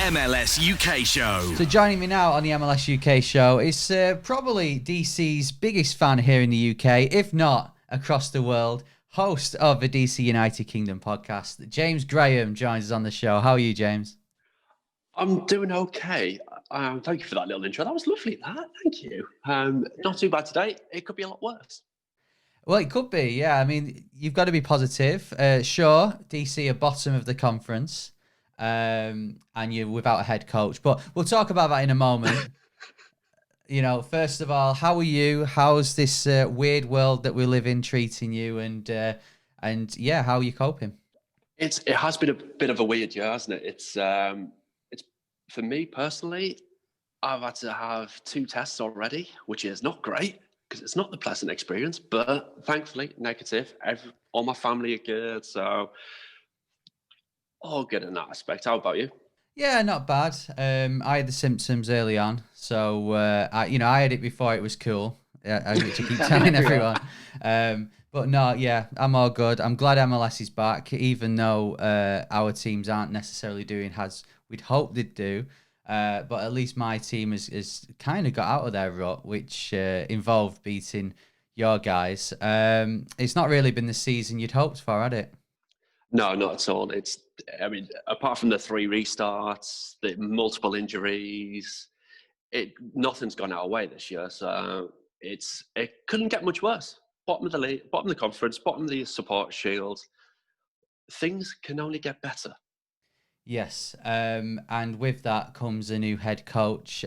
MLS UK show. So joining me now on the MLS UK show is probably DC's biggest fan here in the UK, if not across the world, host of the DC United Kingdom podcast. James Graham joins us on the show. How are you, James? I'm doing okay. Thank you for that little intro. That was lovely, that. Thank you. Not too bad today. It could be a lot worse. Well, it could be, yeah. I mean, you've got to be positive. Sure, DC are bottom of the conference, and you're without a head coach. But we'll talk about that in a moment. First of all, how are you? How's this weird world that we live in treating you? And yeah, how are you coping? It has been a bit of a weird year, hasn't it? It's for me personally, I've had to have 2 tests already, which is not great because it's not the pleasant experience. But thankfully, negative. All my family are good, so all good in that aspect. How about you? Yeah, not bad. I had the symptoms early on, so I had it before it was cool. I need to keep telling everyone. But no, yeah, I'm all good. I'm glad MLS is back, even though our teams aren't necessarily doing as we'd hoped they'd do. But at least my team has kind of got out of their rut, which involved beating your guys. It's not really been the season you'd hoped for, had it? No, not at all. Apart from the 3 restarts, the multiple injuries, nothing's gone our way this year. So it couldn't get much worse. Bottom of the league, bottom of the conference, bottom of the support shield. Things can only get better. Yes, and with that comes a new head coach.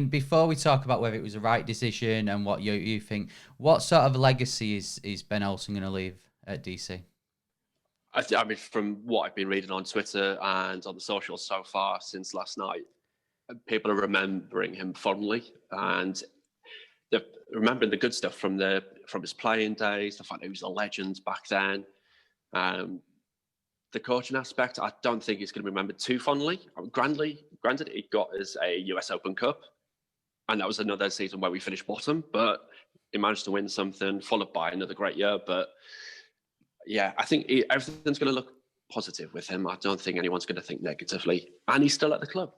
Before we talk about whether it was the right decision and what you think, what sort of legacy is Ben Olsen going to leave at DC? From what I've been reading on Twitter and on the socials so far since last night, people are remembering him fondly, and they're remembering the good stuff from his playing days, the fact that he was a legend back then. The coaching aspect, I don't think he's going to be remembered too fondly. Granted, he got us a US Open Cup, and that was another season where we finished bottom, but he managed to win something, followed by another great year. But yeah, I think everything's going to look positive with him. I don't think anyone's going to think negatively, and he's still at the club.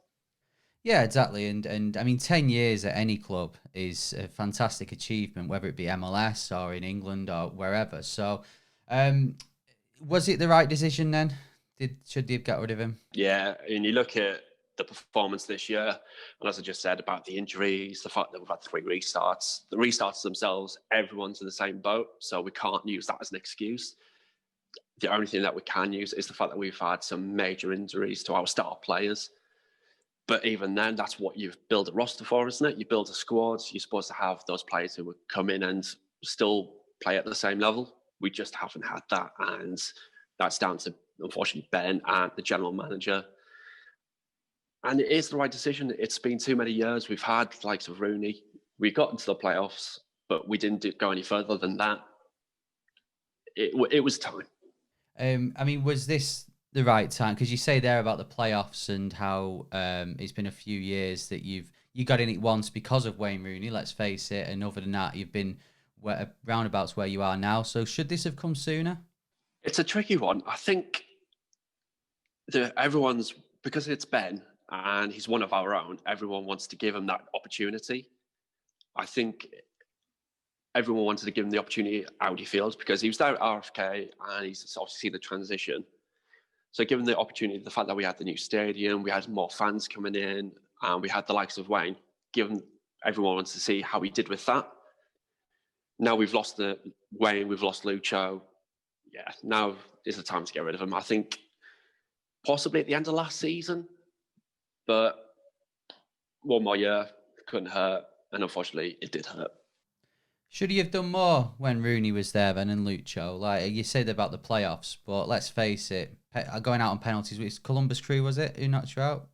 Yeah, exactly. And I mean, 10 years at any club is a fantastic achievement, whether it be MLS or in England or wherever. So, was it the right decision then? Should they have got rid of him? Yeah, and you look at the performance this year, and as I just said about the injuries, the fact that we've had 3 restarts, the restarts themselves, everyone's in the same boat, so we can't use that as an excuse. The only thing that we can use is the fact that we've had some major injuries to our star players. But even then, that's what you build a roster for, isn't it? You build a squad. You're supposed to have those players who would come in and still play at the same level. We just haven't had that. And that's down to, unfortunately, Ben and the general manager. And it is the right decision. It's been too many years. We've had the likes of Rooney. We got into the playoffs, but we didn't go any further than that. It was time. Was this the right time? Because you say there about the playoffs and how it's been a few years that you got in it once because of Wayne Rooney, let's face it, and other than that you've been roundabouts where you are now. So should this have come sooner? It's a tricky one. I think everyone's, because it's Ben and he's one of our own, everyone wants to give him that opportunity. I think everyone wanted to give him the opportunity at Audi Field because he was there at RFK and he's obviously seen the transition. So given the opportunity, the fact that we had the new stadium, we had more fans coming in, and we had the likes of Wayne, given everyone wants to see how he did with that. Now we've lost Wayne, we've lost Lucho. Yeah, now is the time to get rid of him. I think possibly at the end of last season, but one more year couldn't hurt, and unfortunately it did hurt. Should he have done more when Rooney was there then and Lucho? Like you said about the playoffs, but let's face it, going out on penalties, it's Columbus Crew, was it, who knocked you out?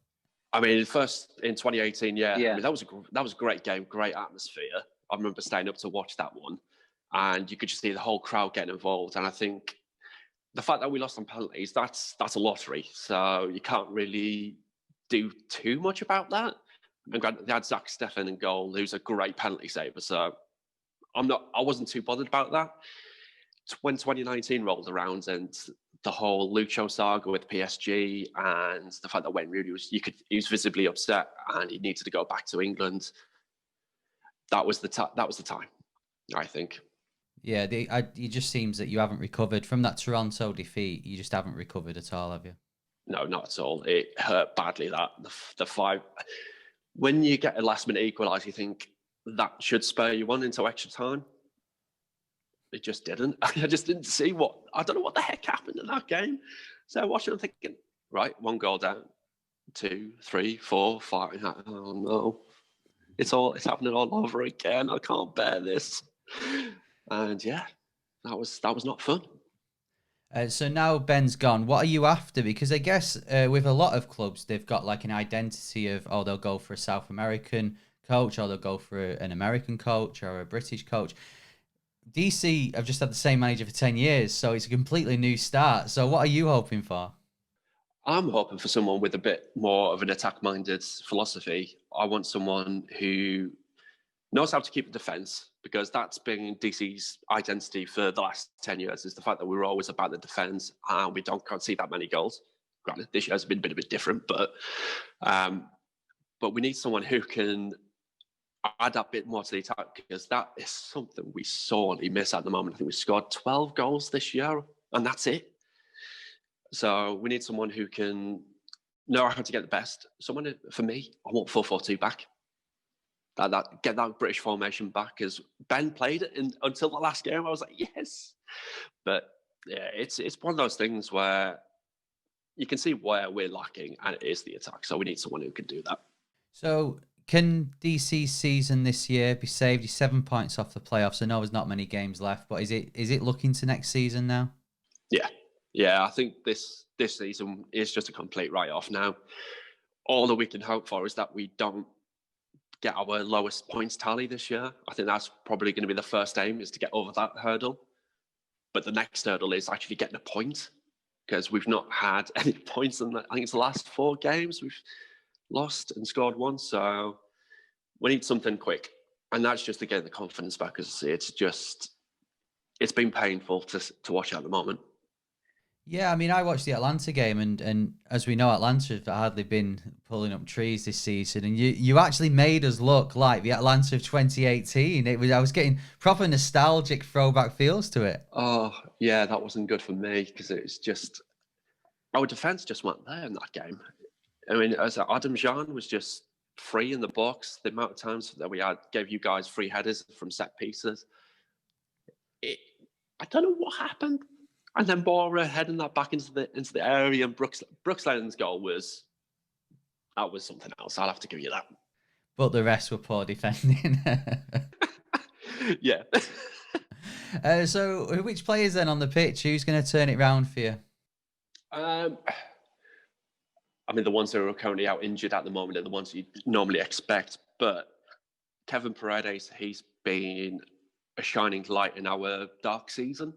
First in 2018, yeah. Yeah. I mean, that was a great game, great atmosphere. I remember staying up to watch that one, and you could just see the whole crowd getting involved. And I think the fact that we lost on penalties, that's a lottery. So you can't really do too much about that. And they had Zach Steffen in goal, who's a great penalty saver. So I wasn't too bothered about that. When 2019 rolled around and the whole Lucho saga with PSG and the fact that Wayne Rooney he was visibly upset and he needed to go back to England. That was the time, I think. Yeah, it just seems that you haven't recovered from that Toronto defeat. You just haven't recovered at all, have you? No, not at all. It hurt badly. That the five. When you get a last minute equaliser, you think that should spur you on into extra time. It just didn't. I just didn't see I don't know what the heck happened in that game. So I watched it and thinking, right, 1 goal down, 2, 3, 4, 5. Oh no, it's happening all over again. I can't bear this. And yeah, that was not fun. So now Ben's gone. What are you after? Because I guess with a lot of clubs, they've got like an identity of, they'll go for a South American coach, or they'll go for an American coach or a British coach. DC have just had the same manager for 10 years, so it's a completely new start. So what are you hoping for? I'm hoping for someone with a bit more of an attack-minded philosophy. I want someone who knows how to keep the defence, because that's been DC's identity for the last 10 years, is the fact that we're always about the defence and we don't concede that many goals. Granted, this year has been a bit different, but we need someone who can add that bit more to the attack, because that is something we sorely miss at the moment. I think we scored 12 goals this year and that's it. So we need someone who can know how to get the best. Someone, for me, I want 4-4-2 back. Get that British formation back, because Ben played it until the last game. I was like, yes. But yeah, it's one of those things where you can see where we're lacking, and it is the attack. So we need someone who can do that. So can DC's season this year be saved? He's 7 points off the playoffs. I know there's not many games left, but is it looking to next season now? Yeah. I think this season is just a complete write-off now. All that we can hope for is that we don't get our lowest points tally this year. I think that's probably going to be the first aim, is to get over that hurdle. But the next hurdle is actually getting a point, because we've not had any points in I think it's the last 4 games we've lost and scored 1. So we need something quick. And that's just to get the confidence back, because it's been painful to watch at the moment. Yeah, I mean, I watched the Atlanta game, and as we know, Atlanta have hardly been pulling up trees this season. And you actually made us look like the Atlanta of 2018. I was getting proper nostalgic throwback feels to it. Oh yeah, that wasn't good for me, because it's just our defense just went there in that game. I mean, as Adam Jean was just free in the box. The amount of times that we gave you guys free headers from set pieces. I don't know what happened. And then Bora heading that back into the area, and Brooks Lennon's goal was something else. I'll have to give you that. But the rest were poor defending. Yeah. So which players then on the pitch? Who's going to turn it round for you? I mean, the ones that are currently out injured at the moment are the ones you normally expect. But Kevin Paredes, he's been a shining light in our dark season.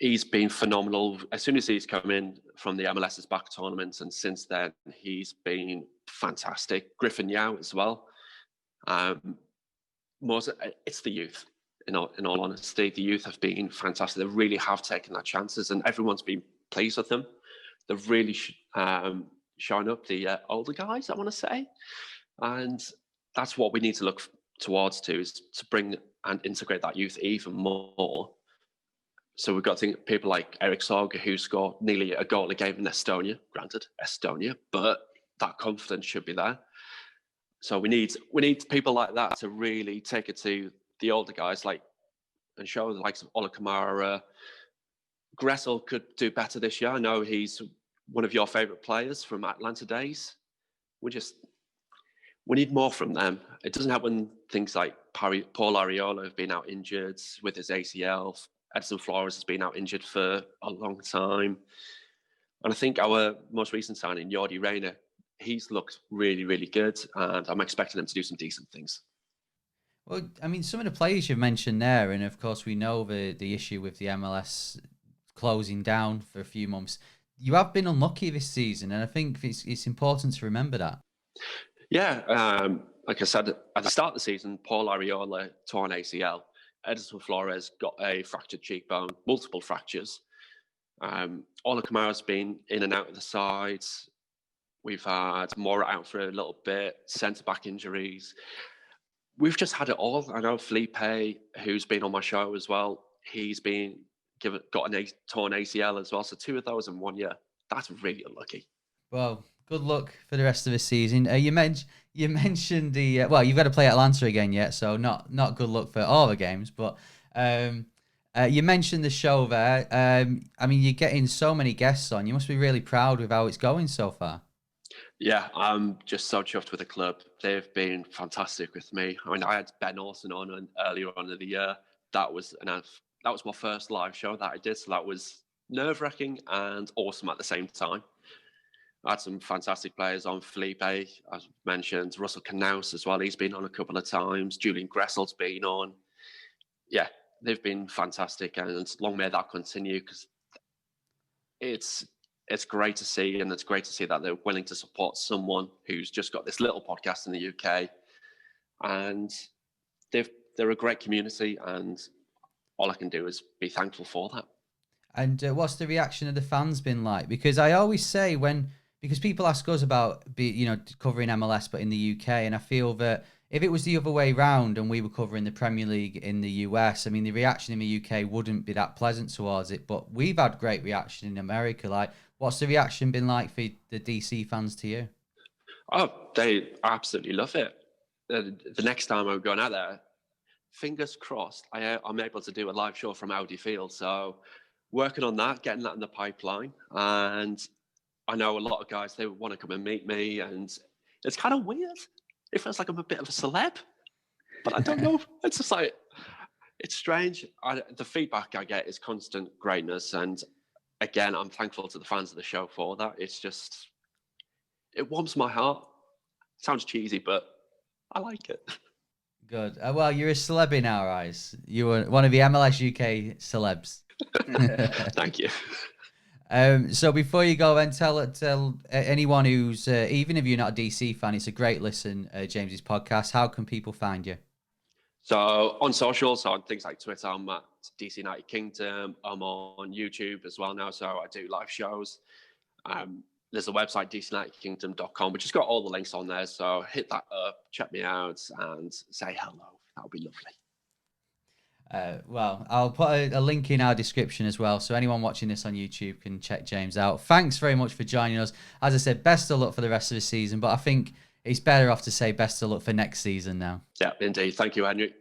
He's been phenomenal. As soon as he's come in from the MLS's back tournament, and since then, he's been fantastic. Griffin Yao as well. It's the youth. In all honesty, the youth have been fantastic. They really have taken their chances, and everyone's been pleased with them. They've really shown up the older guys, I want to say. And that's what we need to look towards is to bring and integrate that youth even more. So we've got to think people like Eric Sorga, who scored nearly a goal a game in Estonia. Granted, Estonia, but that confidence should be there. So we need people like that to really take it to the older guys, and show the likes of Ola Kamara. Gressel could do better this year. I know he's one of your favourite players from Atlanta days. We need more from them. It doesn't help when things like Paul Arriola have been out injured with his ACL. Edson Flores has been out injured for a long time. And I think our most recent signing, Jordi Reyna, he's looked really, really good. And I'm expecting him to do some decent things. Well, I mean, some of the players you've mentioned there, and of course we know the issue with the MLS closing down for a few months. You have been unlucky this season, and I think it's important to remember that. Yeah, like I said, at the start of the season, Paul Arriola tore an ACL. Edison Flores got a fractured cheekbone, multiple fractures. Ola Kamara's been in and out of the sides. We've had Mora out for a little bit, centre-back injuries. We've just had it all. I know Felipe, who's been on my show as well, he's got a torn ACL as well. So 2 of those in 1 year. That's really unlucky. Well, good luck for the rest of the season. You mentioned the you've got to play Atlanta again yet, so not good luck for all the games. But you mentioned the show there. I mean, you're getting so many guests on. You must be really proud with how it's going so far. Yeah, I'm just so chuffed with the club. They've been fantastic with me. I mean, I had Ben Olsen on earlier on in the year. That was my first live show that I did, so that was nerve-wracking and awesome at the same time. I had some fantastic players on. Felipe, as mentioned, Russell Knaus as well. He's been on a couple of times. Julian Gressel's been on. Yeah, they've been fantastic, and long may that continue, because it's great to see, and it's great to see that they're willing to support someone who's just got this little podcast in the UK, and they're a great community, and all I can do is be thankful for that. And what's the reaction of the fans been like? Because I always say because people ask us about covering MLS, but in the UK, and I feel that if it was the other way round and we were covering the Premier League in the US, I mean, the reaction in the UK wouldn't be that pleasant towards it. But we've had great reaction in America. Like, what's the reaction been like for the DC fans to you? Oh, they absolutely love it. The next time I'm going out there, fingers crossed, I'm able to do a live show from Audi Field. So working on that, getting that in the pipeline. And I know a lot of guys, they want to come and meet me, and it's kind of weird. It feels like I'm a bit of a celeb, but I don't know. It's just like, it's strange. The feedback I get is constant greatness. And again, I'm thankful to the fans of the show for that. It's just, it warms my heart. Sounds cheesy, but I like it. Good. Well, you're a celeb in our eyes. You were one of the MLS UK celebs. Thank you. So before you go, then tell anyone who's, even if you're not a DC fan, it's a great listen, James's podcast. How can people find you? So on socials, on things like Twitter, I'm at DC United Kingdom. I'm on YouTube as well now, so I do live shows. There's a website, dcunitedkingdom.com, which has got all the links on there. So hit that up, check me out, and say hello. That would be lovely. Well, I'll put a link in our description as well, so anyone watching this on YouTube can check James out. Thanks very much for joining us. As I said, best of luck for the rest of the season, but I think it's better off to say best of luck for next season now. Yeah, indeed. Thank you, Henry.